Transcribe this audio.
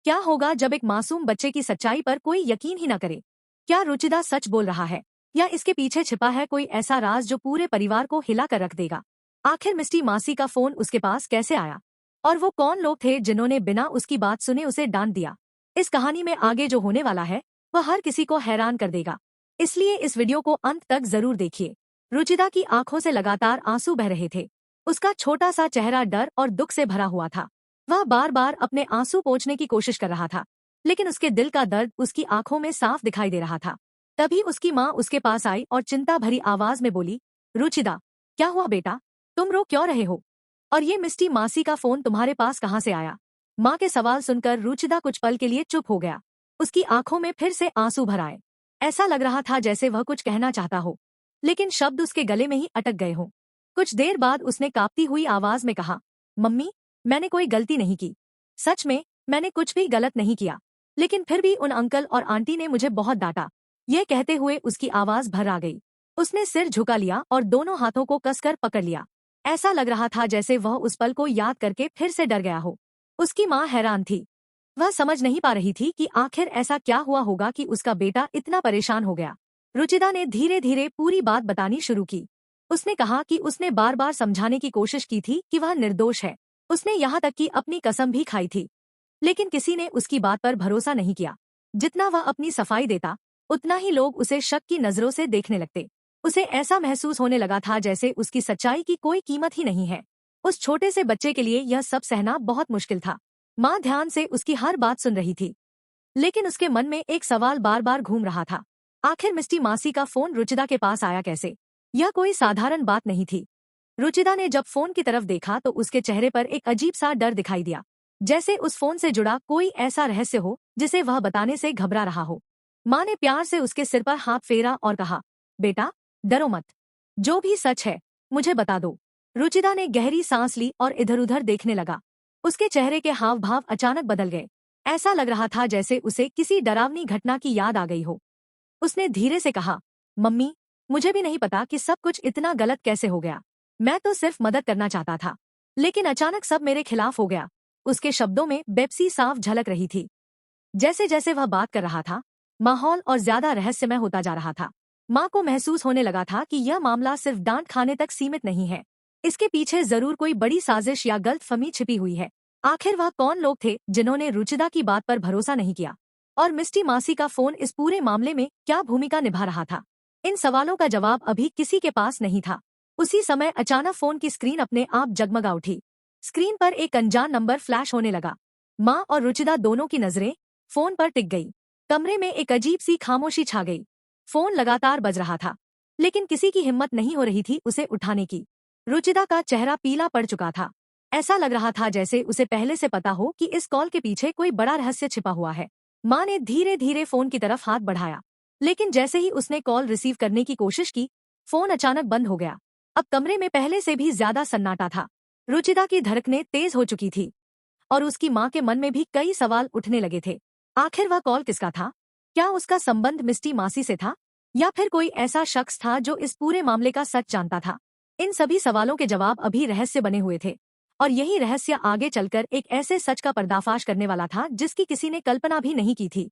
क्या होगा जब एक मासूम बच्चे की सच्चाई पर कोई यकीन ही न करे? क्या रुचिदा सच बोल रहा है या इसके पीछे छिपा है कोई ऐसा राज जो पूरे परिवार को हिला कर रख देगा? आखिर मिस्टी मासी का फोन उसके पास कैसे आया और वो कौन लोग थे जिन्होंने बिना उसकी बात सुने उसे डांट दिया? इस कहानी में आगे जो होने वाला है वह हर किसी को हैरान कर देगा, इसलिए इस वीडियो को अंत तक जरूर देखिए। रुचिदा की आंखों से लगातार आंसू बह रहे थे। उसका छोटा सा चेहरा डर और दुख से भरा हुआ था। वह बार बार अपने आंसू पोंछने की कोशिश कर रहा था, लेकिन उसके दिल का दर्द उसकी आंखों में साफ दिखाई दे रहा था। तभी उसकी माँ उसके पास आई और चिंता भरी आवाज में बोली, रुचिदा, क्या हुआ बेटा? तुम रो क्यों रहे हो? और ये मिस्टी मासी का फोन तुम्हारे पास कहाँ से आया? माँ के सवाल सुनकर रुचिदा कुछ पल के लिए चुप हो गया। उसकी आंखों में फिर से आंसू भर आए। ऐसा लग रहा था जैसे वह कुछ कहना चाहता हो, लेकिन शब्द उसके गले में ही अटक गए हों। कुछ देर बाद उसने कांपती हुई आवाज में कहा, मम्मी, मैंने कोई गलती नहीं की। सच में मैंने कुछ भी गलत नहीं किया, लेकिन फिर भी उन अंकल और आंटी ने मुझे बहुत डांटा। यह कहते हुए उसकी आवाज भर आ गई। उसने सिर झुका लिया और दोनों हाथों को कसकर पकड़ लिया। ऐसा लग रहा था जैसे वह उस पल को याद करके फिर से डर गया हो। उसकी माँ हैरान थी। वह समझ नहीं पा रही थी कि आखिर ऐसा क्या हुआ होगा कि उसका बेटा इतना परेशान हो गया। रुचिदा ने धीरे धीरे पूरी बात बतानी शुरू की। उसने कहा कि उसने बार बार समझाने की कोशिश की थी कि वह निर्दोष है। उसने यहाँ तक कि अपनी कसम भी खाई थी, लेकिन किसी ने उसकी बात पर भरोसा नहीं किया। जितना वह अपनी सफाई देता, उतना ही लोग उसे शक की नजरों से देखने लगते। उसे ऐसा महसूस होने लगा था जैसे उसकी सच्चाई की कोई कीमत ही नहीं है। उस छोटे से बच्चे के लिए यह सब सहना बहुत मुश्किल था। माँ ध्यान से उसकी हर बात सुन रही थी, लेकिन उसके मन में एक सवाल बार बार घूम रहा था। आखिर मिस्टी मासी का फोन रुचिदा के पास आया कैसे? यह कोई साधारण बात नहीं थी। रुचिदा ने जब फोन की तरफ देखा तो उसके चेहरे पर एक अजीब सा डर दिखाई दिया, जैसे उस फोन से जुड़ा कोई ऐसा रहस्य हो जिसे वह बताने से घबरा रहा हो। माँ ने प्यार से उसके सिर पर हाथ फेरा और कहा, बेटा, डरो मत। जो भी सच है मुझे बता दो। रुचिदा ने गहरी सांस ली और इधर उधर देखने लगा। उसके चेहरे के हाव भाव अचानक बदल गए। ऐसा लग रहा था जैसे उसे किसी डरावनी घटना की याद आ गई हो। उसने धीरे से कहा, मम्मी, मुझे भी नहीं पता कि सब कुछ इतना गलत कैसे हो गया। मैं तो सिर्फ मदद करना चाहता था, लेकिन अचानक सब मेरे खिलाफ हो गया। उसके शब्दों में बेपसी साफ झलक रही थी। जैसे जैसे वह बात कर रहा था, माहौल और ज्यादा रहस्यमय होता जा रहा था। माँ को महसूस होने लगा था कि यह मामला सिर्फ डांट खाने तक सीमित नहीं है। इसके पीछे जरूर कोई बड़ी साजिश या गलतफहमी छिपी हुई है। आखिर वह कौन लोग थे जिन्होंने रुचिदा की बात पर भरोसा नहीं किया? और मिस्टी मासी का फोन इस पूरे मामले में क्या भूमिका निभा रहा था? इन सवालों का जवाब अभी किसी के पास नहीं था। उसी समय अचानक फोन की स्क्रीन अपने आप जगमगा उठी। स्क्रीन पर एक अनजान नंबर फ्लैश होने लगा। माँ और रुचिदा दोनों की नजरें फोन पर टिक गई। कमरे में एक अजीब सी खामोशी छा गई। फोन लगातार बज रहा था, लेकिन किसी की हिम्मत नहीं हो रही थी उसे उठाने की। रुचिदा का चेहरा पीला पड़ चुका था। ऐसा लग रहा था जैसे उसे पहले से पता हो कि इस कॉल के पीछे कोई बड़ा रहस्य छिपा हुआ है। माँ ने धीरे धीरे फोन की तरफ हाथ बढ़ाया, लेकिन जैसे ही उसने कॉल रिसीव करने की कोशिश की, फोन अचानक बंद हो गया। अब कमरे में पहले से भी ज्यादा सन्नाटा था। रुचिदा की धड़कनें तेज हो चुकी थी और उसकी माँ के मन में भी कई सवाल उठने लगे थे। आखिर वह कॉल किसका था? क्या उसका संबंध मिस्टी मासी से था, या फिर कोई ऐसा शख्स था जो इस पूरे मामले का सच जानता था? इन सभी सवालों के जवाब अभी रहस्य बने हुए थे, और यही रहस्य आगे चलकर एक ऐसे सच का पर्दाफाश करने वाला था जिसकी किसी ने कल्पना भी नहीं की थी।